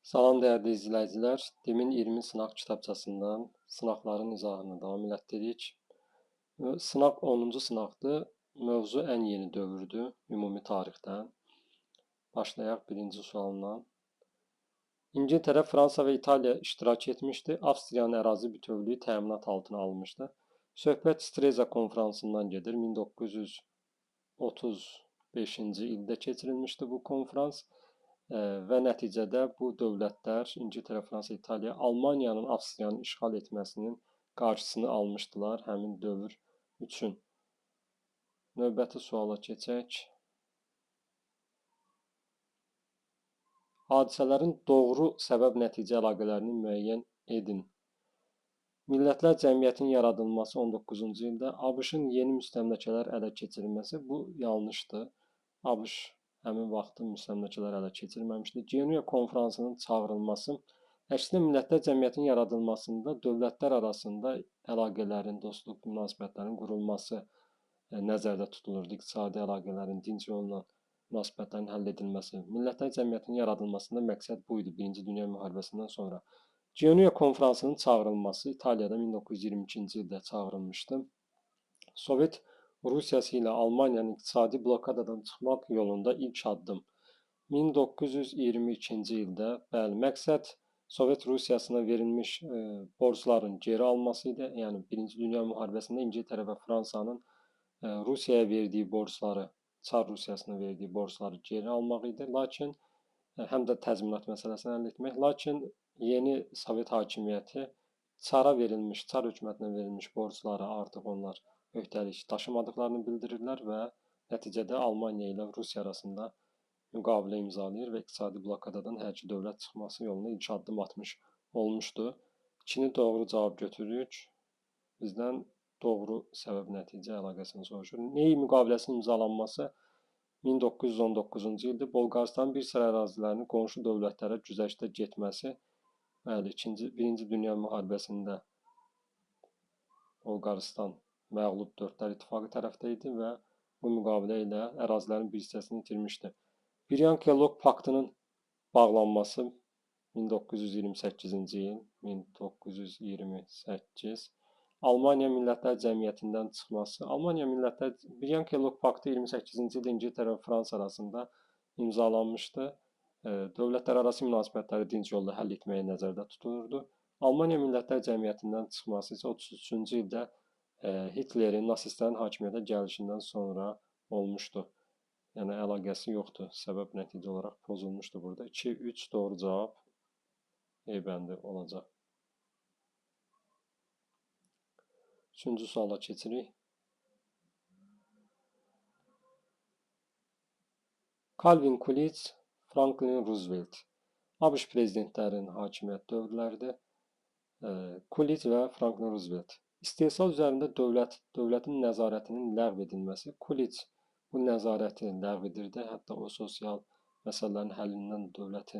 Salam dəyərli izləyicilər. Demin 20 sınaq kitabçasından sınaqların izahını davam elətdiririk. Sınaq 10-cu sınaqdır. Mövzu ən yeni dövrdür, ümumi tarixdən. Başlayaq birinci sualından. İngiltərə, Fransa və İtaliya iştirak etmişdi. Avstriyanın ərazi bütövlüyü təminat altına almışdı. Söhbət Streza konfransından gedir. 1935-ci ildə keçirilmişdi bu konfrans. Və nəticədə bu dövlətlər İngiltərə, Fransa, İtaliya Almaniyanın Avstriyanı işğal etməsinin qarşısını almışdılar həmin dövr üçün. Növbəti suala keçək. Hadisələrin doğru səbəb-nəticə əlaqələrini müəyyən edin. Millətlər Cəmiyyətinin yaradılması 19-cu ildə, ABŞ-ın yeni müstəmləkələr ələ keçirilməsi bu yanlışdır. ABŞ həmin vaxtı müstəmləkələr ələ keçirməmişdi. Genuya konfransının çağırılması, əksinə Millətlər Cəmiyyətinin yaradılmasında dövlətlər arasında əlaqələrin, dostluq münasibətlərinin qurulması nəzərdə tutulurdu. İqtisadi əlaqələrin, dinc yolla münasibətlərin həll edilməsi. Millətlər Cəmiyyətinin yaradılmasında məqsəd bu idi, Birinci Dünya müharibəsindən sonra. Genuya konfransının çağırılması İtaliyada 1922-ci ildə çağırılmışdı. Sovet Rusiyası ilə Almaniyanın iqtisadi blokadadan çıxmaq yolunda ilk addım. 1922-ci ildə, bəli, məqsəd Sovet Rusiyasına verilmiş borcların geri alması idi. Yəni Birinci Dünya müharibəsində İngiltərə və Fransanın Rusiyaya verdiyi borcları, Çar Rusiyasına verdiyi borcları geri almaq idi. Lakin həm də təzminat məsələsini həll etmək. Lakin yeni Sovet hakimiyyəti Çara verilmiş, Çar hökumətinə verilmiş borcları artıq onlar öhdəlik daşımadıqlarını bildirirlər və nəticədə Almaniya ilə Rusiya arasında müqavilə imzalayır və iqtisadi blokadadan hər iki dövlət çıxması yolunda ilk addım atmış olmuşdu. 2-ni doğru cavab götürürük. Bizdən doğru səbəb-nəticə əlaqəsini soruşur. Ney müqaviləsinin imzalanması 1919-cu ildə Bolqarıstanın bir sıra ərazilərinin qonşu dövlətlərə güzəştə getməsi, bəli, Birinci Dünya müharibəsində Bolqarıstan məğlub Dördlər İttifaqı tərəfdə idi və bu müqavilə ilə ərazilərin bir hissəsini itirmişdi. Briand-Kellogg paktının bağlanması 1928-ci il, 1928. Almaniya Millətlər Cəmiyyətindən çıxması. Briand-Kellogg paktı 28-ci ildə İngiltərə və Fransa arasında imzalanmışdı. Dövlətlərarası münasibətləri dinc yolla həll etməyə nəzərdə tutulurdu. Almaniya Millətlər Cəmiyyətindən çıxması isə 33-cü ildə Hitlerin, nasistlərin hakimiyyətə gəlişindən sonra olmuşdu. Yəni əlaqəsi yoxdur. Səbəb-nəticə olaraq pozulmuşdu burada. 2-3 doğru cavab E bəndi olacaq. Üçüncü suala keçirik. Calvin Coolidge, Franklin Roosevelt. ABŞ prezidentlərinin hakimiyyət dövrləridir. Coolidge və Franklin Roosevelt. İstehsal üzərində dövlətin nəzarətinin ləğv edilməsi. Coolidge bu nəzarəti ləğv edirdi. Hətta o sosial məsələlərin həllindən dövləti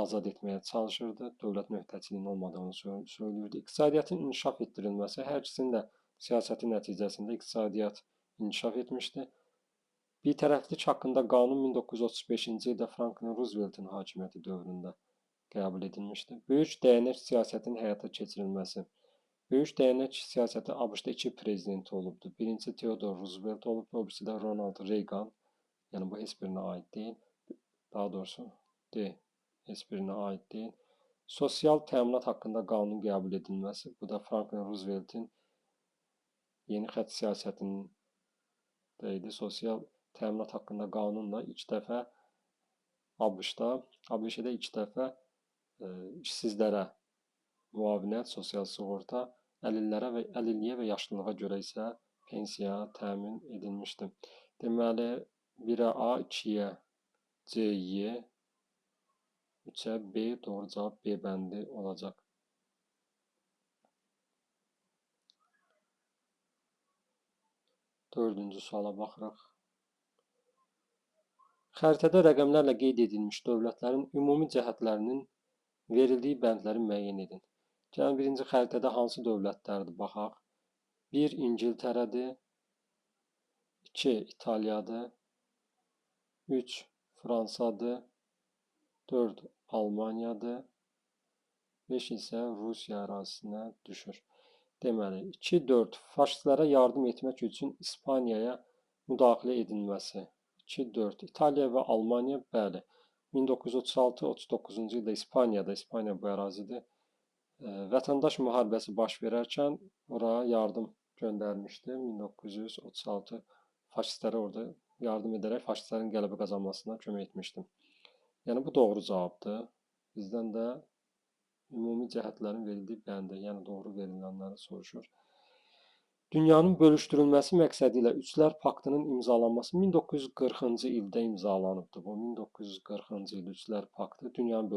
azad etməyə çalışırdı. Dövlət möhtəçiliyinin olmadığını söylüyordu. İqtisadiyyatın inkişaf etdirilməsi. Hər ikisinin də siyasəti nəticəsində iqtisadiyyat inkişaf etmişdi. Birtərəflik haqqında qanun 1935-ci ildə Franklin Rooseveltin hakimiyyəti dövründə qəbul edilmişdi. Böyük dəyənək siyasətinin həyata keçirilməsi. Böyük dəyənək siyasəti ABŞ-da 2 prezidenti olubdu. Birincisi Theodore Roosevelt olubdu, o birisi də Ronald Reagan. Yəni bu heç birinə aid deyil. Daha doğrusu heç birinə aid deyil. Sosial təminat haqqında qanun qəbul edilməsi. Bu da Franklin Rooseveltin yeni xətt siyasətində idi. Sosial təminat haqqında qanunla ilk dəfə ABŞ-da ilk dəfə işsizlərə müavinət, sosial sığorta, əlilliyə və yaşlılığa görə isə pensiya təmin edilmişdi. Deməli, 1-ə A, 2-yə C, Y, 3-ə B, doğru cavab B bəndi olacaq. Dördüncü suala baxırıq. Xəritədə rəqəmlərlə qeyd edilmiş dövlətlərin ümumi cəhətlərinin verildiyi bəndləri müəyyən edin. Gəlin, birinci xəritədə hansı dövlətlərdir, baxaq. 1. İngiltərədir, 2. İtaliyadır, 3. Fransadır, 4 Almaniyadır. 5 isə Rusiya ərazisinə düşür. Deməli, 2-4 faşistlərə yardım etmək üçün İspaniyaya müdaxilə edilməsi. 2-4 İtaliya və Almaniya, bəli. 1936-39-cu ildə İspaniya bu ərazidir. Vətəndaş müharibəsi baş verərkən ora yardım göndərmişdi. 1936 faşistlərə orada yardım edərək faşistlərin qələbə qazanmasına kömək etmişdi. Yəni bu doğru cavabdır. Bizdən də ümumi cəhətlərin verildiyi bəndə, yəni doğru verilənləri soruşur. Dünyanın bölüşdürülməsi məqsədi ilə Üçlər Paktının imzalanması 1940-cı ildə imzalanıbdır. Bu 1940-cı il Üçlər Paktı dünyanın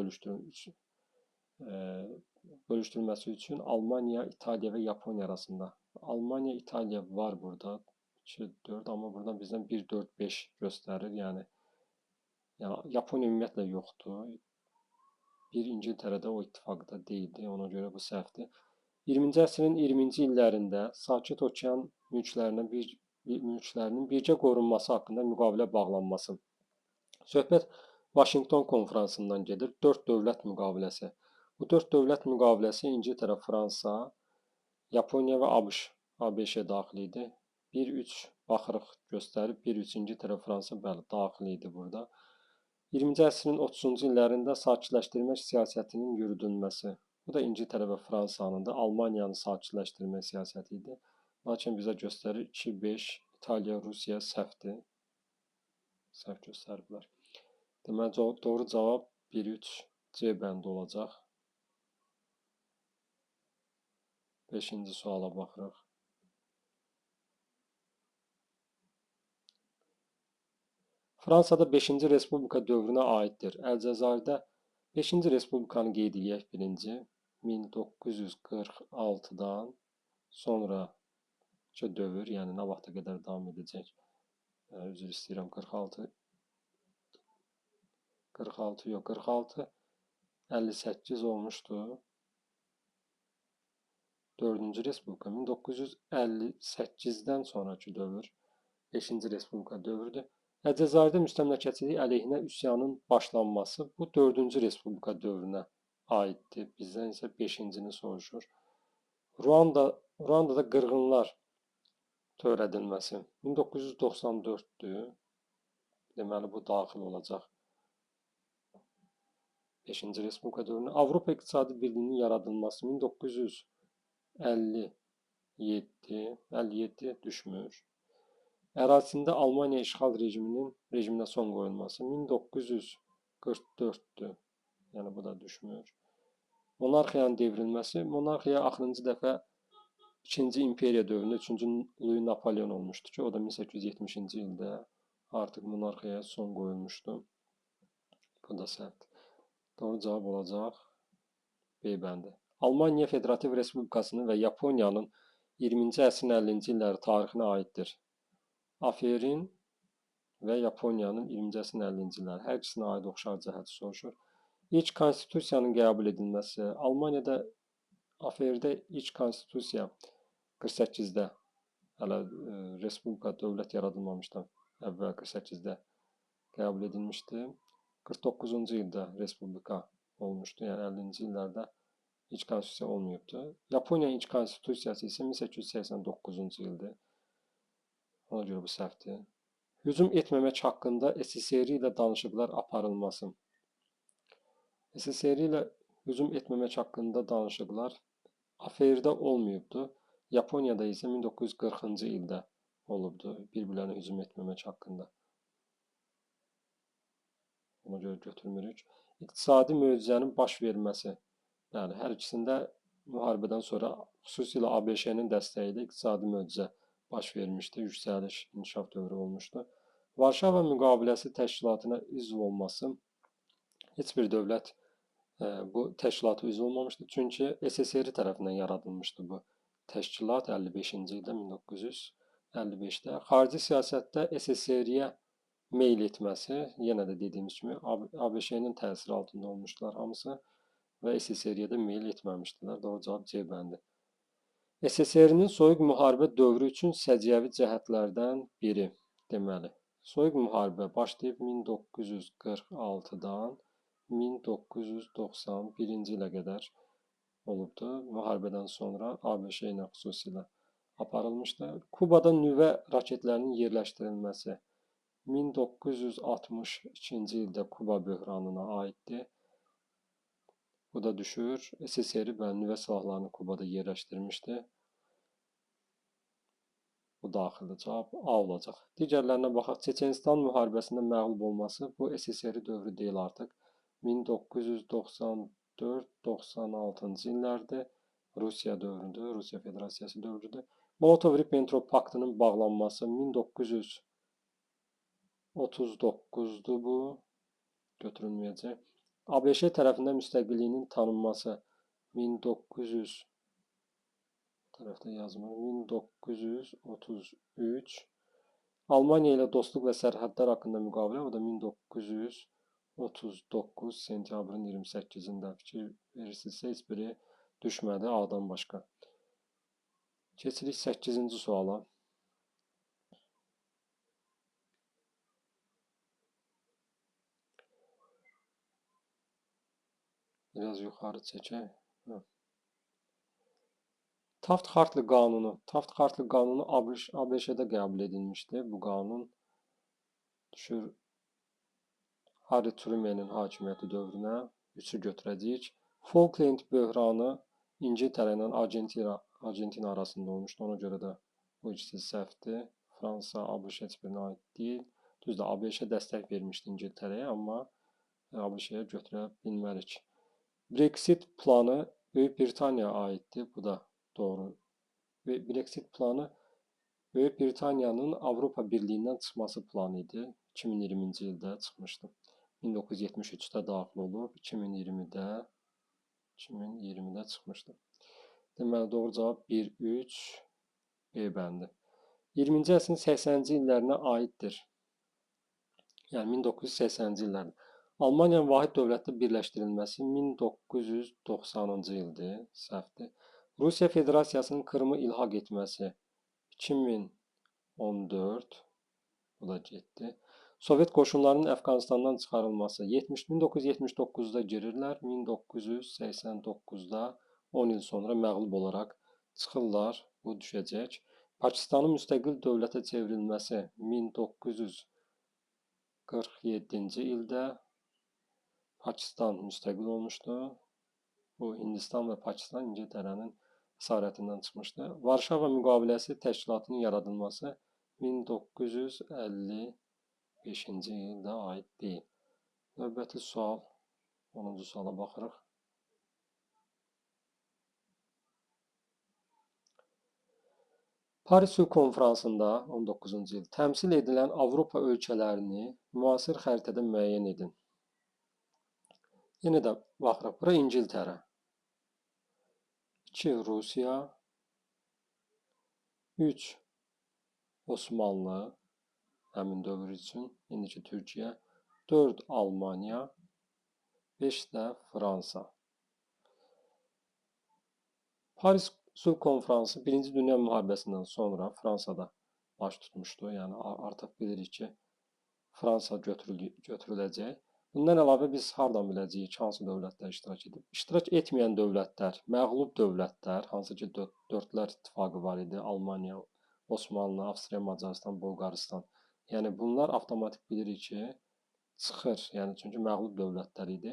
bölüşdürülməsi üçün Almaniya, İtaliya və Yaponiya arasında. Almaniya, İtaliya var burada. 2-4, amma buradan bizdən 1-4-5 göstərir. Yəni Yaponiya ümumiyyətlə yoxdur. Bir İngiltərədə o ittifaqda deyildi, ona görə bu səhvdir. 20-ci əsrin 20-ci illərində Sakit Okean mülklərinin birgə qorunması haqqında müqavilə bağlanması. Söhbət Vaşinqton konfransından gedir. 4 dövlət müqaviləsi. Bu 4 dövlət müqaviləsi İngiltərə, Fransa, Yaponiya və ABŞ daxil idi. 1-3 baxırıq göstərib, 1-3 İngiltərə, Fransa, bəli, daxil idi burada. 20-ci əsrin 30-cu illərində sakitləşdirmə siyasətinin yürüdülməsi. Bu da İngiltərə və Fransanın da Almaniyanın sakitləşdirmə siyasəti idi. Lakin bizə göstərir 2-5 İtaliya, Rusiya səhvdir. Səhv göstəriblər. Deməli, doğru cavab 1-3 C bəndi olacaq. 5-ci suala baxırıq. Fransada 5-ci Respublika dövrünə aiddir. Əlcəzairdə 5-ci Respublikanı qeyd edək birinci. 1946-dan sonraki dövr, yəni nə vaxta qədər davam edəcək? Üzr istəyirəm, 46 yox, 46 58 olmuşdu. 4-cü Respublika 1958-dən sonraki dövr 5-ci Respublika dövrüdür. Əlcəzairdə müstəmləkəçilik əleyhinə üsyanın başlanması bu 4-cü Respublika dövrünə aiddir. Bizdən isə 5-cini soruşur. Ruandada qırğınlar törədilməsi 1994-dür. Deməli, bu daxil olacaq 5-ci Respublika dövrünə. Avropa İqtisadi Birliyinin yaradılması 1957 düşmür. Ərazisində Almaniya işğal rejiminə son qoyulması 1944-dür. Yəni bu da düşmür. Monarxiyanın devrilməsi, monarxiya axırıncı dəfə 2-ci İmperiya dövründə 3-cü Louis Napoleon olmuşdu ki, o da 1870-ci ildə artıq monarxiyaya son qoyulmuşdu. Bu da səhvdir. Doğru cavab olacaq B bəndi. Almaniya Federativ Respublikasının və Yaponiyanın 20-ci əsrin 50-ci illəri tarixinə aiddir. Aferin və Yaponiyanın 20-ci əsrin 50-ci illəri. Hər ikisinə aid oxşar cəhəti soruşur. İlk konstitusiyanın qəbul edilməsi. Almaniyada AFR-də ilk konstitusiya 48-də hələ respublika, dövlət yaradılmamışdan əvvəl 48-də qəbul edilmişdi. 49-cu ildə respublika olmuşdu. Yəni 50-ci illərdə ilk konstitusiya olmayıbdı. Yaponiyanın ilk konstitusiyası isə 1889-cu ildir. Ona görə bu səhvdir. Hücum etməmək haqqında SSR ilə danışıqlar aparılması. SSR ilə hücum etməmək haqqında danışıqlar AFR-də olmayıbdı. Yaponiyada isə 1940-cı ildə olubdu bir-birlərinə hücum etməmək haqqında. Ona görə götürmürük. İqtisadi möcüzənin baş verməsi. Yəni hər ikisində müharibədən sonra xüsusilə ABŞ-nin dəstəyi ilə iqtisadi möcüzə baş vermişdi, yüksəliş, inkişaf dövrü olmuşdu. Varşava müqaviləsi təşkilatına üzv olması heç bir dövlət bu təşkilata üzv olmamışdı. Çünki SSR tərəfindən yaradılmışdı bu təşkilat 55-ci ildə, 1955-də. Xarici siyasətdə SSR-yə meyl etməsi, yenə də dediyimiz kimi ABŞ-nin təsiri altında olmuşlar hamısı və SSR-yə də meyl etməmişdilər. Doğru cavab C bəndi. SSR-nin soyuq müharibə dövrü üçün səciyyəvi cəhətlərdən biri. Deməli, soyuq müharibə başlayıb 1946-dan 1991-ci ilə qədər olubdu. Müharibədən sonra ABŞ ilə xüsusilə aparılmışdı. Kubada nüvə raketlərinin yerləşdirilməsi 1962-ci ildə Kuba böhranına aiddir. Bu da düşür. SSR nüvə silahlarını Kubada yerləşdirmişdi. Bu daxildə cavab A olacaq. Digərlərinə baxaq. Çeçenistan müharibəsində məğlub olması bu SSR dövrü deyil artıq. 1994-96-cı illərdir. Rusiya dövrüdür, Rusiya Federasiyası dövrüdür. Molotov-Ribbentrop paktının bağlanması 1939-dur bu. Götürülməyəcək. ABŞ tərəfindən müstəqilliyinin tanınması 1933. Almaniya ilə dostluq və sərhədlər haqqında müqavilə, o da 1939 sentyabrın 28-də fikir verirsinizsə, heç biri düşmədi A-dan başqa. Keçirik 8-ci suala. Biraz yuxarı çəkək. Taft-Hartley qanunu ABŞ-də qəbul edilmişdi. Bu qanun düşür Harry Truman'ın hakimiyyəti dövrünə 3-ü götürəcəyik. Falkland böhranı İngiltərə ilə Argentina arasında olmuşdu. Ona görə də bu ikisi səhvdir. Fransa, ABŞ heç birinə aid deyil. Düzdür, ABŞ dəstək vermişdi İngiltərəyə, amma ABŞ-yə götürə bilmərik. Brexit planı Böyük Britaniyaya aiddir. Bu da doğru. Brexit planı Böyük Britaniyanın Avropa Birliyindən çıxması planı idi. 2020-ci ildə çıxmışdı. 1973-də daxil olub, 2020-də çıxmışdı. Deməli, doğru cavab 1-3 B bəndi. 20-ci əsrin 80-ci illərinə aiddir. Yəni 1980-ci illərdə. Almaniyanın vahid dövlətdə birləşdirilməsi 1990-cı ildir, səhvdir. Rusiya Federasiyasının Krımı ilhaq etməsi 2014, bu da getdi. Sovet qoşunlarının Əfqanistandan çıxarılması 1979-da girirlər, 1989-da 10 il sonra məğlub olaraq çıxırlar, bu düşəcək. Pakistanın müstəqil dövlətə çevrilməsi 1947-ci ildə Pakistan müstəqil olmuşdu. Bu Hindistan və Pakistan İngiltərənin əsarətindən çıxmışdı. Varşava müqaviləsi təşkilatının yaradılması 1955-ci ildə aid deyil. Növbəti sual, 10-cu suala baxırıq. Paris Sülh Konfransında 19-cu il təmsil edilən Avropa ölkələrini müasir xəritədə müəyyən edin. Yenə də baxırıq. Bura İngiltərə. 2 Rusiya. 3 Osmanlı həmin dövr üçün, indiki Türkiyə. 4 Almaniya. 5 də Fransa. Paris Sülh Konfransı 1-ci Dünya müharibəsindən sonra Fransada baş tutmuşdu. Yəni artıq bilirik ki, Fransa götürüləcək. Bundan əlavə biz hardan biləcəyik ki, hansı dövlətlər iştirak edib? İştirak etməyən dövlətlər, məğlub dövlətlər, hansı ki dördlər ittifaqı var idi, Almaniya, Osmanlı, Avstriya, Macarıstan, Bolqarıstan. Yəni bunlar avtomatik bilirik ki, çıxır. Yəni çünki məğlub dövlətlər idi,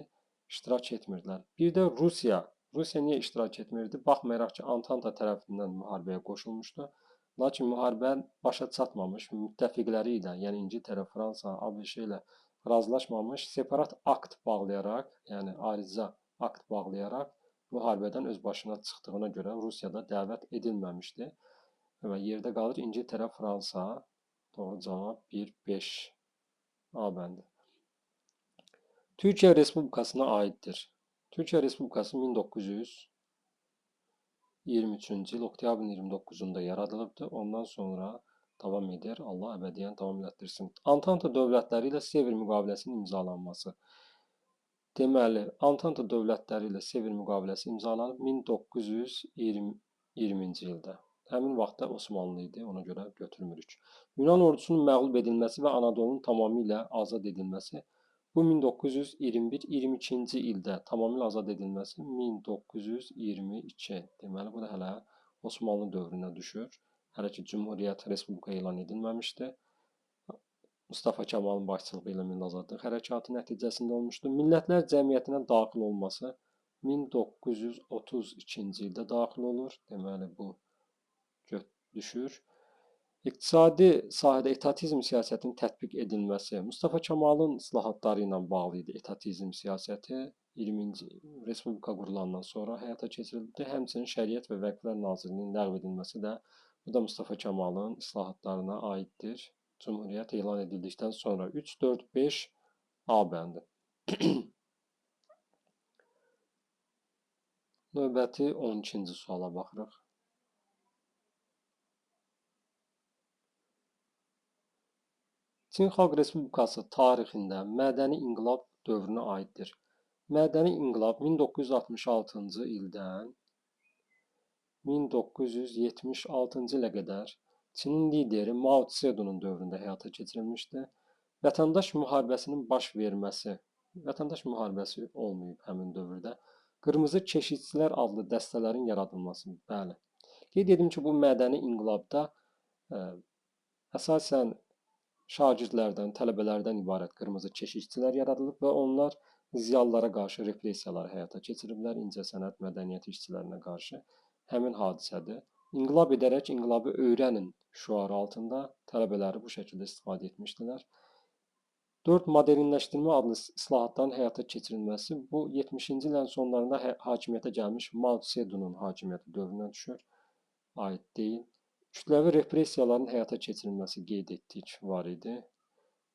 iştirak etmirdilər. Bir də Rusiya. Rusiya niyə iştirak etmirdi? Baxmayaraq ki, Antanta tərəfindən müharibəyə qoşulmuşdu. Lakin müharibə başa çatmamış, müttəfiqləri ilə, yəni İngiltərə, Fransa, ABŞ ilə razılaşmamış, separat akt bağlayaraq, yəni ayrıca akt bağlayaraq müharibədən öz başına çıxdığına görə Rusiyada dəvət edilməmişdi. Və yerdə qalır İngiltərə, Fransa. Doğru cavab 1-5 A bəndi. Türkiyə Respublikasına aiddir. Türkiyə Respublikası 1923-cü il oktyabrın 29-da yaradılıbdır. Ondan sonra davam edir. Allah əbədiyyən davam etdirsin. Antanta dövlətləri ilə Sevr müqaviləsinin imzalanması. Deməli, Antanta dövlətləri ilə Sevr müqaviləsi imzalanıb 1920-ci ildə. Həmin vaxtda Osmanlı idi, ona görə götürmürük. Yunan ordusunun məğlub edilməsi və Anadolunun tamamilə azad edilməsi. Bu 1921-22-ci ildə tamamilə azad edilməsi 1922. Deməli, bu da hələ Osmanlı dövrünə düşür. Hələ ki, Cümhuriyyət, Respublika elan edilməmişdi. Mustafa Kemalın başçılığı ilə Milli Azadlıq Hərəkatı nəticəsində olmuşdu. Millətlər Cəmiyyətinə daxil olması 1932-ci ildə daxil olur. Deməli, bu düşür. İqtisadi sahədə etatizm siyasətinin tətbiq edilməsi Mustafa Kemalın islahatları ilə bağlı idi. Etatizm siyasəti 20-ci Respublika qurulandan sonra həyata keçirildi. Həmçinin Şəriət və Vəqflər Nazirliyinin ləğv edilməsi də bu da Mustafa Kemalın islahatlarına aiddir. Cümhuriyyət elan edildikdən sonra 3, 4, 5 A bəndi. Növbəti 12-ci suala baxırıq. Çin Xalq Respublikası tarixində mədəni inqilab dövrünə aiddir. Mədəni inqilab 1966-cı ildən 1976-cı ilə qədər Çinin lideri Mao Tse-Dunun dövründə həyata keçirilmişdi. Vətəndaş müharibəsinin baş verməsi, vətəndaş müharibəsi olmayıb həmin dövrdə. Qırmızı keşikçilər adlı dəstələrin yaradılması, bəli. Qeyd edim ki, bu mədəni inqilabda əsasən şagirdlərdən, tələbələrdən ibarət qırmızı keşikçilər yaradılıb və onlar ziyalılara qarşı repressiyalar həyata keçiriblər, incəsənət, mədəniyyət işçilərinə qarşı. Həmin hadisədir. İnqilab edərək inqilabı öyrənin şüarı altında tələbələri bu şəkildə istifadə etmişdilər. 4. Modernləşdirmə adlı islahatların həyata keçirilməsi bu 70-ci illərin sonlarında hakimiyyətə gəlmiş Mao Tse-Dunun hakimiyyəti dövrünə düşür, aid deyil. Kütləvi repressiyaların həyata keçirilməsi qeyd etdik var idi.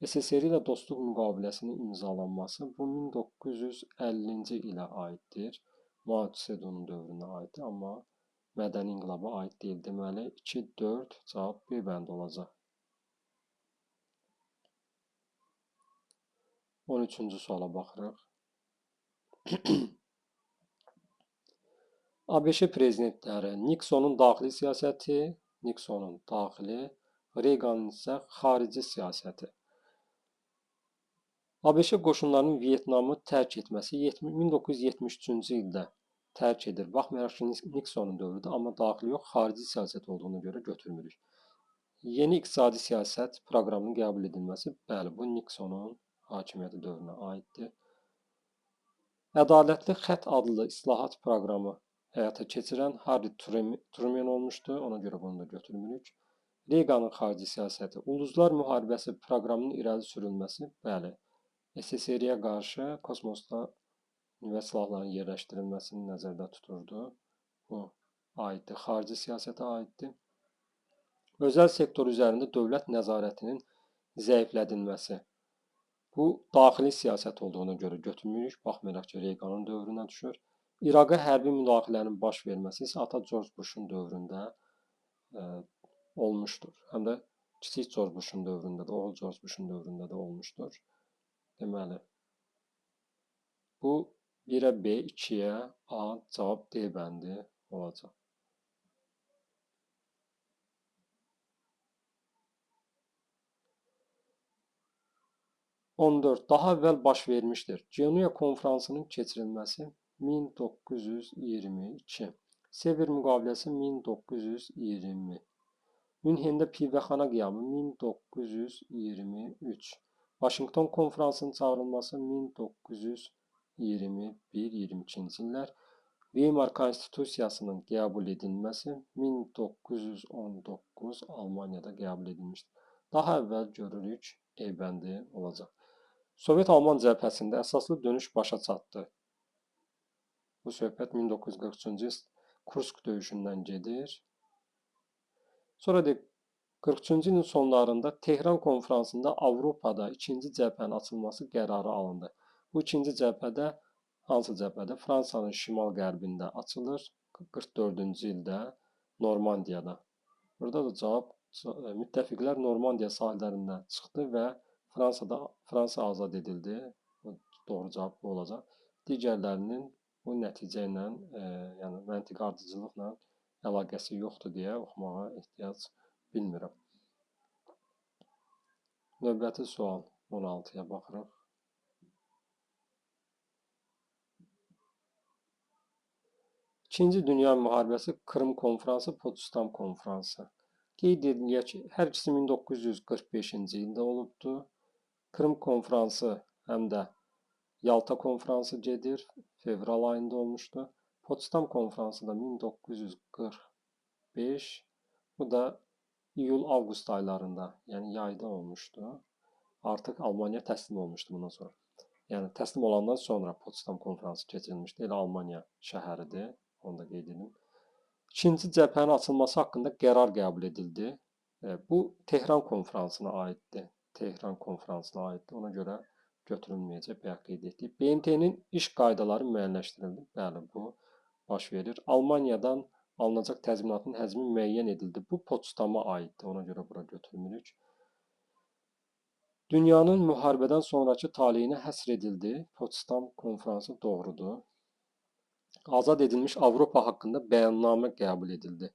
SSR ilə dostluq müqaviləsinin imzalanması bu 1950-ci ilə aiddir. Mao Tse-Dunun dövrünə aiddir, amma mədəni inqilaba aid deyil. Deməli, 2, 4 cavab B bəndi olacaq. 13-cü suala baxırıq. ABŞ prezidentləri Nixonun daxili siyasəti, Reaganın isə xarici siyasəti. ABŞ qoşunlarının Vyetnamı tərk etməsi 1973-cü ildə tərk edir. Baxmayaraq ki, Nixonun dövrüdür, amma daxili yox, xarici siyasət olduğuna görə götürmürük. Yeni iqtisadi siyasət proqramının qəbul edilməsi, bəli, bu Nixonun hakimiyyəti dövrünə aiddir. Ədalətli xətt adlı islahat proqramı həyata keçirən Harry Truman olmuşdu, ona görə bunu da götürmürük. Reaganın xarici siyasəti, Ulduzlar müharibəsi proqramının irəli sürülməsi, bəli, SSR-yə qarşı kosmosda nüvə silahlarının yerləşdirilməsini nəzərdə tuturdu. Bu aiddir, xarici siyasətə aiddir. Özəl sektor üzərində dövlət nəzarətinin zəiflədilməsi. Bu, daxili siyasət olduğuna görə götürmürük, baxmayaraq ki, Reaganın dövrünə düşür. İraqa hərbi müdaxilənin baş verməsi isə ata George Bush'un dövründə olmuşdur. Həm də kiçik George Bush'un dövründə də, oğul George Bush'un dövründə də olmuşdur. Deməli, bu 1-ə B, 2-yə A, cavab D bəndi olacaq. 14. Daha əvvəl baş vermişdir. Genuya konfransının keçirilməsi 1922. Sever müqaviləsi 1920. Münhendə pivəxana qiyamı 1923. Vaşinqton konfransının çağırılması 1921-22-ci illər. Weimar Konstitusiyasının qəbul edilməsi 1919 Almaniyada qəbul edilmişdir. Daha əvvəl görürük E bəndi olacaq. Sovet-Alman cəbhəsində əsaslı dönüş başa çatdı. Bu söhbət 1943-cü il Kursk döyüşündən gedir. Sonra 43-cü ilin sonlarında Tehran konfransında Avropada ikinci cəbhənin açılması qərarı alındı. Bu ikinci cəbhədə hansı cəbhədə? Fransanın şimal-qərbində açılır. 44-cü ildə Normandiyada. Burada da cavab müttəfiqlər Normandiya sahillərindən çıxdı və Fransa azad edildi. Doğru cavab bu olacaq. Digərlərinin bu nəticə ilə, yəni məntiqi ardıcıllıqla əlaqəsi yoxdur deyə oxumağa ehtiyac bilmirəm. Növbəti sual 16-ya baxırıq. İkinci Dünya Müharibəsi, Krım Konfransı, Potsdam Konfransı. Qeyd edilək ki, hər ikisi 1945-ci ildə olubdu. Krım Konfransı həm də Yalta Konfransı gedir, fevral ayında olmuşdu. Potsdam Konfransı da 1945, bu da iyul-avqust aylarında, yəni yayda olmuşdu. Artıq Almaniya təslim olmuşdu bundan sonra. Yəni təslim olandan sonra Potsdam Konfransı keçirilmişdi. Elə Almaniya şəhəridir, onu da qeyd edim. İkinci cəbhənin açılması haqqında qərar qəbul edildi. Bu Tehran Konfransına aiddir. Tehran Konfransına aiddir. Ona görə götürülməyəcək, bayaq qeyd etdik. BMT-nin iş qaydaları müəyyənləşdirildi. Bəli, bu baş verir. Almaniyadan alınacaq təzminatın həcmi müəyyən edildi. Bu Potsdama aiddir. Ona görə bura götürmürük. Dünyanın müharibədən sonrakı taleyinə həsr edildi. Potsdam Konfransı doğrudur. Azad edilmiş Avropa haqqında bəyannamə qəbul edildi.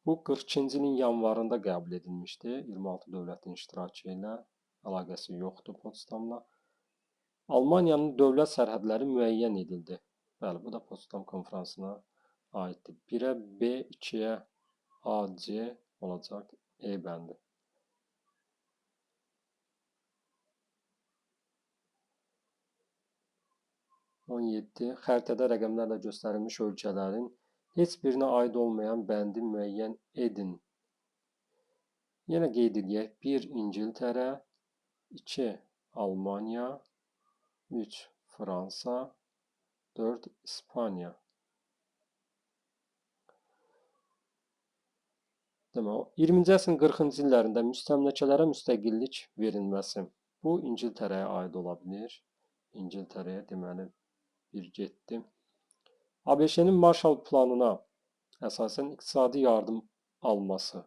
Bu 42-ci ilin yanvarında qəbul edilmişdi. 26 dövlətin iştirakı ilə əlaqəsi yoxdur Potsdamla. Almaniyanın dövlət sərhədləri müəyyən edildi. Bəli, bu da Potsdam Konfransına aiddir. 1-ə B, 2-yə A, C olacaq E bəndi. Xəritədə rəqəmlərlə göstərilmiş ölkələrin heç birinə aid olmayan bəndi müəyyən edin. Yenə qeyd edək. 1. İngiltərə, 2. Almaniya, 3. Fransa, 4. İspaniya. Demək, 20-ci əsrin 40-cı illərində müstəmləkələrə müstəqillik verilməsi. Bu İngiltərəyə aid ola bilir. İngiltərəyə deməli bir getdi. ABŞ-nin Marshall planına əsasən iqtisadi yardım alması.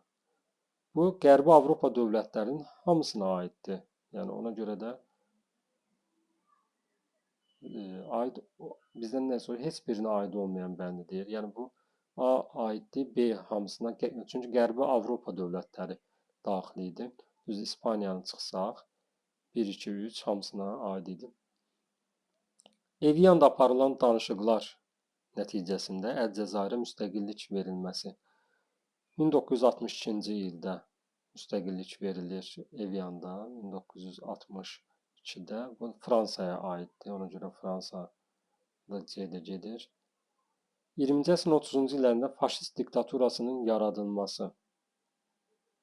Bu Qərbi Avropa dövlətlərinin hamısına aiddir. Yəni ona görə də bizdən nə sonra heç birinə aid olmayan bəndi deyir. Yəni bu A aiddir, B hamısına. Çünki Qərbi Avropa dövlətləri daxil idi. Düz İspaniyanı çıxsaq 1, 2, 3 hamısına aid idi. Eviyan'da aparılan danışıqlar nəticəsində Əlcəzairə müstəqillik verilməsi. 1962-ci ildə müstəqillik verilir Eviyan'da, 1962-də. Bu Fransaya aiddir, ona görə Fransa da C-də gedir. 20-ci əsrin 30-cu illərində faşist diktaturasının yaradılması.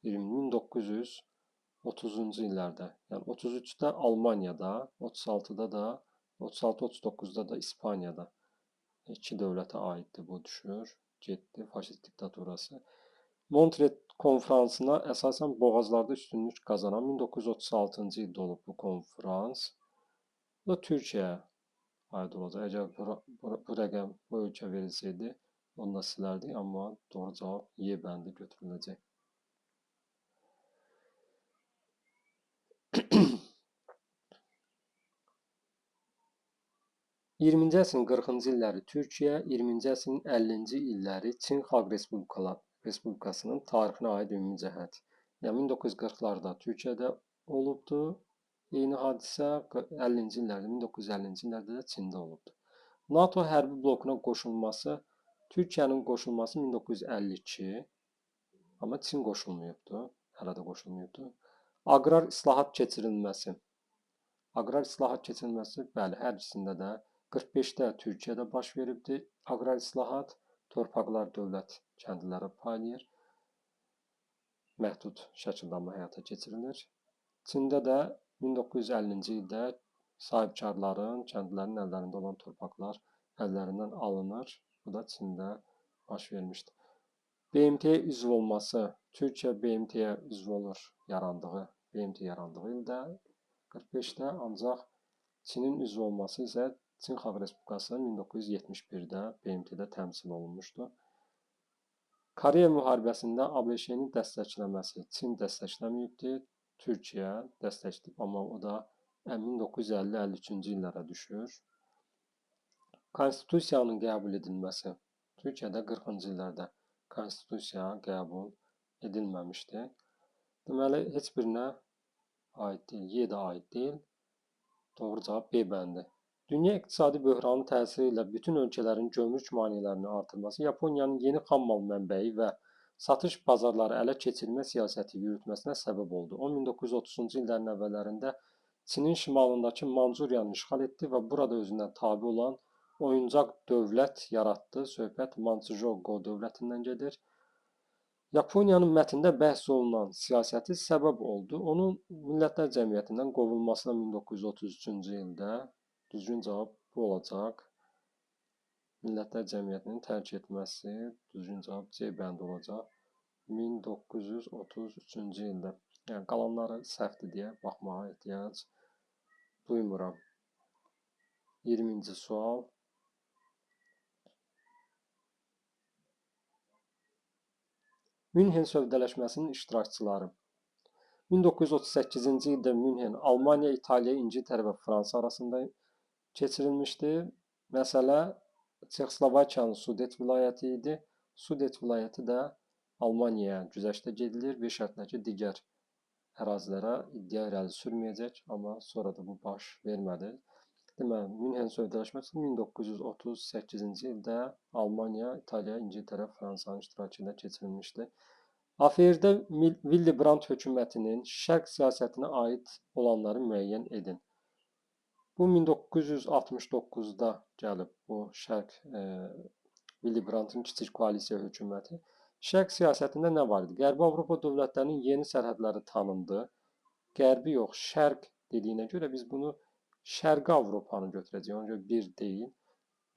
1930-cu illərdə, yəni 33-də Almaniyada, 36-da da 36-39-da da İspaniyada iki dövlətə aiddir bu düşür. Getdi faşist diktaturası. Montret konfransına əsasən boğazlarda üstünlük qazanan 1936-cı ildə olub bu konfrans. Bu da Türkiyəyə aid olacaq. Əgər bu rəqəm bu ölkə verilsəydi, onu da silərdik, amma doğru cavab Y bəndi götürüləcək. 20-ci əsrin 40-cı illəri Türkiyə, 20-ci əsrin 50-ci illəri Çin Xalq Respublikasının tarixinə aid ümumi cəhət. Yəni 1940-larda Türkiyədə olubdu eyni hadisə, 50-ci illərdə, 1950-ci illərdə də Çində olubdu. NATO hərbi blokuna qoşulması, Türkiyənin qoşulması 1952, amma Çin qoşulmayıbdı, hələ də qoşulmayıbdı. Aqrar islahat keçirilməsi. Aqrar islahat keçirilməsi, bəli, hər ikisində də 45-də Türkiyədə baş veribdi. Aqrar islahat, torpaqlar dövlət kəndlilərə paylayır. Məhdud şəkildə amma həyata keçirilir. Çində də 1950-ci ildə sahibkarların, kəndlilərin əllərində olan torpaqlar əllərindən alınır. Bu da Çində baş vermişdir. BMT-yə üzv olması, Türkiyə BMT-yə üzv olur BMT yarandığı ildə 45-də, ancaq Çinin üzv olması isə Çin Xalq Respublikası 1971-də BMT-də təmsil olunmuşdu. Koreya müharibəsində ABŞ-nin dəstəkləməsi. Çin dəstəkləməyibdi, Türkiyə dəstəkləyib, amma o da 1950-53-cü illərə düşür. Konstitusiyanın qəbul edilməsi. Türkiyədə 40-cı illərdə konstitusiya qəbul edilməmişdi. Deməli, heç birinə aid deyil, Y də aid deyil. Doğru cavab B bəndi. Dünya iqtisadi böhranı təsiri ilə bütün ölkələrin gömrük maneələrini artırması, Yaponiyanın yeni xammal mənbəyi və satış bazarları ələ keçirmə siyasəti yürütməsinə səbəb oldu. O 1930-cu illərin əvvəllərində Çinin şimalındakı Mancuriyanı işğal etdi və burada özünə tabe olan oyuncaq dövlət yaratdı. Söhbət Manchukuo dövlətindən gedir. Yaponiyanın mətndə bəhs olunan siyasəti səbəb oldu. Onun Millətlər Cəmiyyətindən qovulmasına 1933-cü ildə. Düzgün cavab bu olacaq. Millətlər Cəmiyyətinin tərk etməsi düzgün cavab C bəndi olacaq. 1933-cü ildə. Yəni qalanları səhvdir deyə baxmağa ehtiyac duymuram. 20-ci sual. Münhen sövdələşməsinin iştirakçıları. 1938-ci ildə Münhen Almaniya, İtaliya, İngiltərə və Fransa arasında keçirilmişdi. Məsələ Çexoslovakiyanın Sudet vilayəti idi. Sudet vilayəti də Almaniyaya güzəştə gedilir bir şərtlə ki, digər ərazilərə iddia irəli sürməyəcək, amma sonra da bu baş vermədi. Deməli, Münhen sövdələşməsi 1938-ci ildə Almaniya, İtaliya, İngiltərə, Fransanın iştirakı ilə keçirilmişdi. AFR-də Willy Brandt hökumətinin şərq siyasətinə aid olanları müəyyən edin. Bu 1969-da gəlib bu şərq Willy Brandtın kiçik koalisiya hökuməti. Şərq siyasətində nə var idi? Qərbi Avropa dövlətlərinin yeni sərhədləri tanındı. Qərbi yox, şərq dediyinə görə biz bunu Şərqi Avropanı götürəcəyik. Ona görə bir deyil.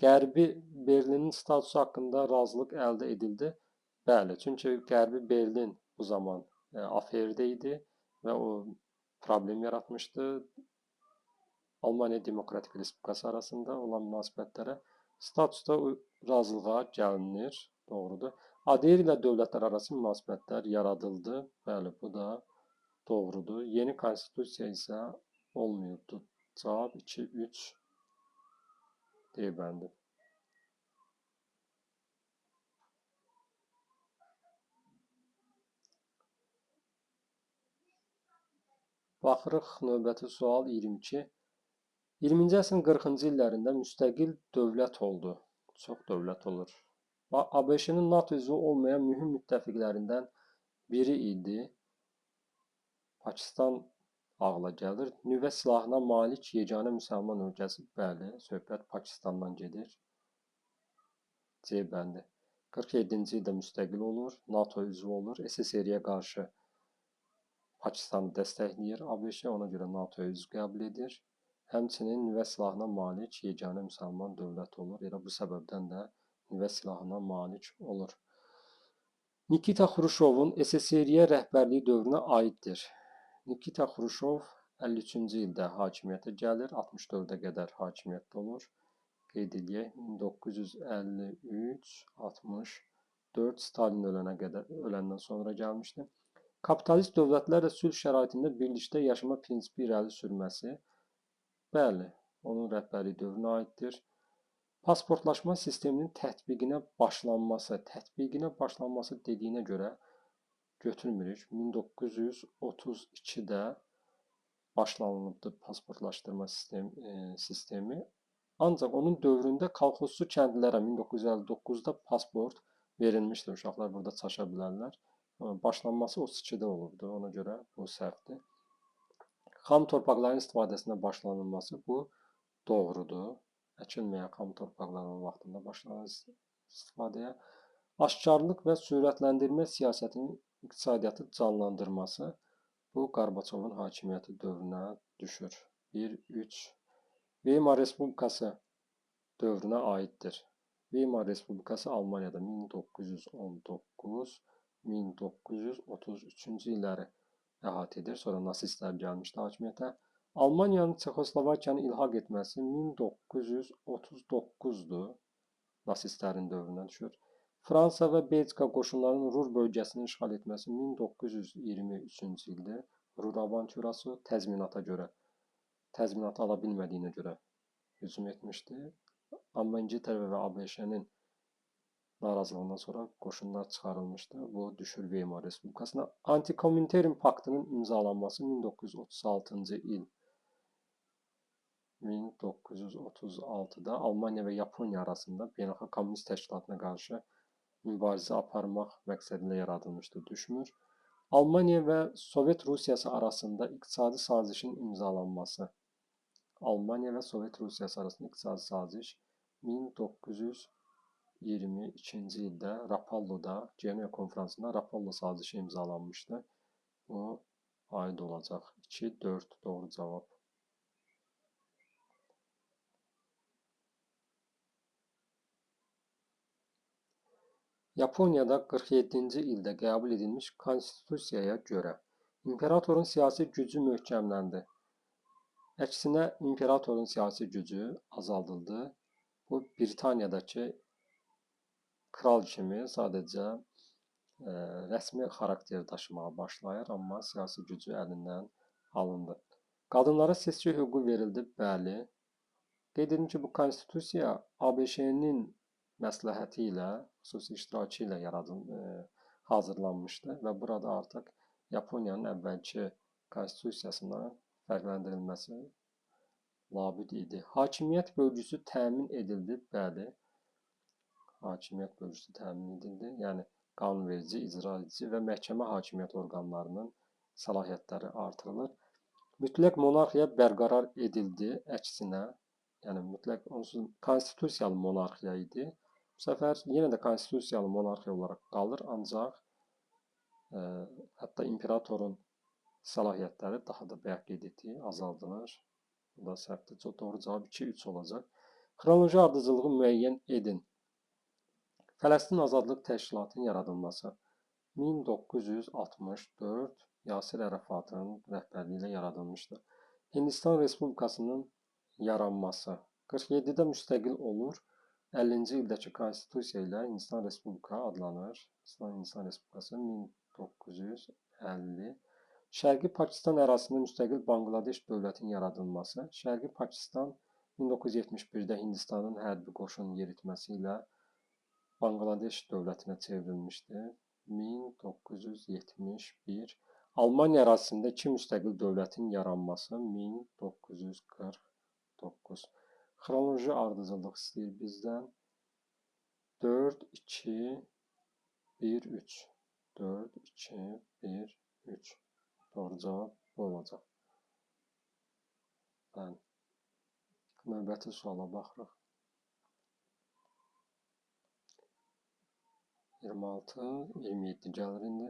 Qərbi Berlinin statusu haqqında razılıq əldə edildi. Bəli, çünki Qərbi Berlin bu zaman AFR-də idi və o problem yaratmışdı. Almaniya Demokratik Respublikası arasında olan münasibətlərə statusda razılığa gəlinir, doğrudur. ADR ilə dövlətlər arası münasibətlər yaradıldı. Bəli, bu da doğrudur. Yeni konstitusiya isə olmayıbdı. Cavab 2-3 D bəndi. Baxırıq növbəti sual 22. 20-ci əsrin 40-cı illərində müstəqil dövlət oldu. Çox dövlət olur. ABŞ-nin NATO üzvü olmayan mühüm müttəfiqlərindən biri idi. Pakistan ağla gəlir. Nüvə silahına malik yeganə müsəlman ölkəsi. Bəli, söhbət Pakistandan gedir. C bəndi. 47-ci ildə müstəqil olur. NATO üzvü olur. SSR-yə qarşı Pakistanı dəstəkləyir. ABŞ ona görə NATO üzvü qəbul edir. Həmçinin nüvə silahına malik yeganə müsəlman dövlət olur. Elə bu səbəbdən də nüvə silahına malik olur. Nikita Xruşovun SSR-yə rəhbərliyi dövrünə aiddir. Nikita Xruşov 53-cü ildə hakimiyyətə gəlir, 64-ə qədər hakimiyyətdə olur. Qeyd edək, 1953-64 Stalin öləndən sonra gəlmişdi. Kapitalist dövlətlərlə sülh şəraitində birlikdə yaşama prinsipi irəli sürməsi. Bəli, onun rəhbərlik dövrünə aiddir. Pasportlaşma sisteminin tətbiqinə başlanması dediyinə görə götürmürük. 1932-də başlanılıbdı pasportlaşdırma sistemi. Ancaq onun dövründə kolxozçu kəndlilərə 1959-da pasport verilmişdir. Uşaqlar burada çaşa bilərlər. Başlanması 32-də olubdu. Ona görə bu səhvdir. Xam torpaqların istifadəsinə başlanılması bu doğrudur. Əkilməyən xam torpaqların vaxtında başlanır istifadəyə. Aşkarlıq və sürətləndirmə siyasətinin iqtisadiyyatı canlandırması bu Qarbaçovun hakimiyyəti dövrünə düşür. 1-3 Weimar Respublikası dövrünə aiddir. Weimar Respublikası Almaniyada 1919-1933-cü illəri əhatə edir. Sonra nasistlər gəlmişdi hakimiyyətə. Almaniyanın Çexoslovakiyanı ilhaq etməsi 1939-dur. Nasistlərin dövrünə düşür. Fransa və Belçika qoşunlarının Rur bölgəsini işğal etməsi 1923-cü ildir. Rur avanturası təzminata görə, təzminat ala bilmədiyinə görə hücum etmişdi. Amma İngiltərə və ABŞ-nin narazılığından sonra qoşunlar çıxarılmışdı. Bu düşür Weimar Respublikasına. Antikomintern paktının imzalanması 1936-cı il. 1936'da Almanya və Yaponiya arasında beynəlxalq kommunist təşkilatına qarşı mübarizə aparmaq məqsədilə yaradılmışdır, düşmür. Almanya və Sovet Rusiyası arasında iqtisadi sazişin imzalanması. Almanya və Sovet Rusiyası arasında iqtisadi saziş 1922-ci ildə Rapalloda, Ceneva konfransında Rapallo sazişi imzalanmışdı. Bu aid olacaq. 2-4 doğru cavab. Yaponiyada 47-ci ildə qəbul edilmiş konstitusiyaya görə imperatorun siyasi gücü möhkəmləndi. Əksinə imperatorun siyasi gücü azaldıldı. Bu Britaniyadakı kral kimi sadəcə rəsmi xarakter daşımağa başlayır, amma siyasi gücü əlindən alındı. Qadınlara seçki hüququ verildi, bəli. Qeyd edim ki, bu konstitusiya ABŞ-nin məsləhəti ilə, xüsusi iştirakı ilə hazırlanmışdı və burada artıq Yaponiyanın əvvəlki konstitusiyasından fərqləndirilməsi labüd idi. Hakimiyyət bölgüsü təmin edildi, bəli. Hakimiyyət bölgüsü təmin edildi. Yəni qanunverici, icraedici və məhkəmə hakimiyyət orqanlarının səlahiyyətləri artırılır. Mütləq monarxiya bərqərar edildi, əksinə, yəni mütləq onsuz konstitusiyalı monarxiya idi. Bu səfər yenə də konstitusiyalı monarxiya olaraq qalır, ancaq hətta imperatorun səlahiyyətləri daha da bayaq qeyd etdik, azaldılır. Bu da səhvdir. Doğru cavab 2-3 olacaq. Xronoloji ardıcılığı müəyyən edin. Fələstin Azadlıq Təşkilatının yaradılması 1964 Yasir Ərafatın rəhbərliyi ilə yaradılmışdır. Hindistan Respublikasının yaranması 47-də müstəqil olur. 50-ci ildəki konstitusiya ilə Hindistan Respublika adlanır. Hindistan Respublikası 1950. Şərqi Pakistan ərazisində müstəqil Bangladeş dövlətinin yaradılması. Şərqi Pakistan 1971-də Hindistanın hərbi qoşun yeritməsi ilə Bangladeş dövlətinə çevrilmişdir. 1971. Almaniya ərazisində iki müstəqil dövlətin yaranması 1949. Xronoloji ardıcıllıq istəyir bizdən. 4, 2, 1, 3. 4, 2, 1, 3. Doğru cavab bu olacaq. Bəli. Növbəti suala baxırıq. 26, 27 gəlir indi.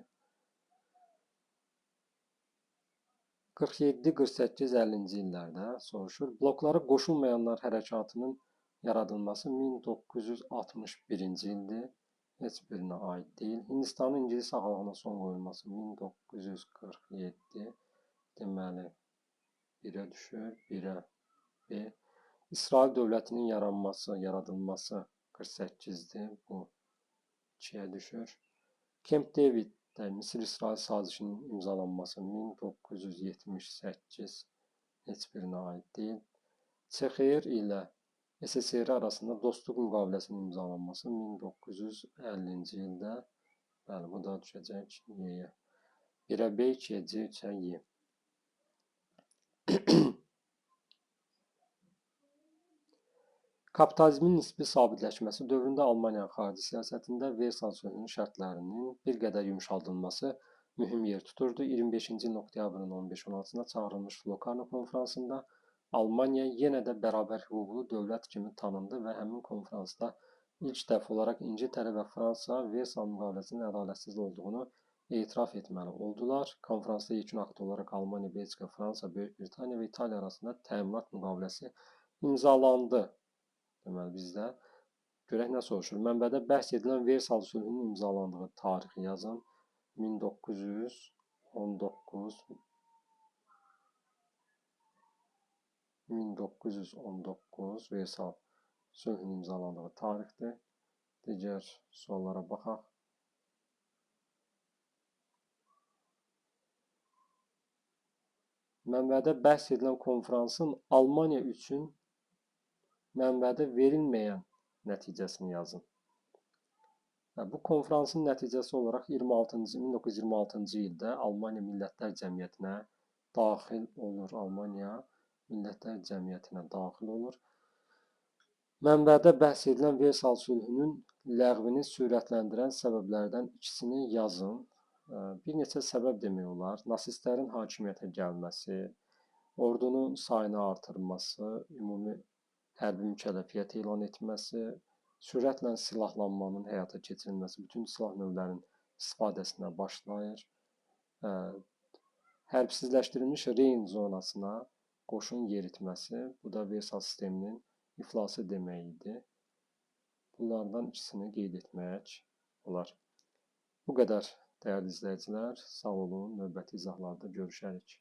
47, 48, 50-ci illərdə soruşur. Bloklara qoşulmayanlar hərəkatının yaradılması 1961-ci ildir. Heç birinə aid deyil. Hindistanın ingilis ağalığına son qoyulması 1947. Deməli, 1-ə düşür, 1-ə B. İsrail dövlətinin yaradılması 48-dir. Bu 2-yə düşür. Camp Daviddə Misir-İsrail sazişinin imzalanması 1978 heç birinə aid deyil. Çexer ilə SSR arasında dostluq müqaviləsinin imzalanması 1950-ci ildə. Bəli, bu da düşəcək Y-yə. 1-ə B, 2-yə C, 3-ə Y. Kapitalizmin nisbi sabitləşməsi dövründə Almaniyanın xarici siyasətində Versal sülhünün şərtlərinin bir qədər yumşaldılması mühüm yer tuturdu. 25-ci ilin oktyabrın 15-16-sında çağırılmış Locarno konfransında Almaniya yenə də bərabər hüquqlu dövlət kimi tanındı və həmin konfransda ilk dəfə olaraq İngiltərə və Fransa Versal müqaviləsinin ədalətsiz olduğunu etiraf etməli oldular. Konfransda yekun akt olaraq Almaniya, Belçika, Fransa, Böyük Britaniya və İtaliya arasında təminat müqaviləsi imzalandı. Deməli, bizdə görək nə soruşur. Mənbədə bəhs edilən Versal sülhünün imzalandığı tarixi yazın. 1919 Versal sülhünün imzalandığı tarixdir. Digər suallara baxaq. Mənbədə bəhs edilən konfransın Almaniya üçün mənbədə verilməyən nəticəsini yazın. Bu konfransın nəticəsi olaraq 1926-cı ildə Almaniya Millətlər Cəmiyyətinə daxil olur Almaniya Millətlər Cəmiyyətinə daxil olur. Mənbədə bəhs edilən Versal sülhünün ləğvini sürətləndirən səbəblərdən ikisini yazın. Bir neçə səbəb demək olar. Nasistlərin hakimiyyətə gəlməsi, ordunun sayını artırması, ümumi hərbi mükəlləfiyyət elan etməsi, sürətlə silahlanmanın həyata keçirilməsi, bütün silah növlərinin istifadəsinə başlayır. Hərbsizləşdirilmiş Reyn zonasına qoşun yeritməsi, bu da Versal sisteminin iflası demək idi. Bunlardan ikisini qeyd etmək olar. Bu qədər dəyərli izləyicilər. Sağ olun. Növbəti izahlarda görüşərik.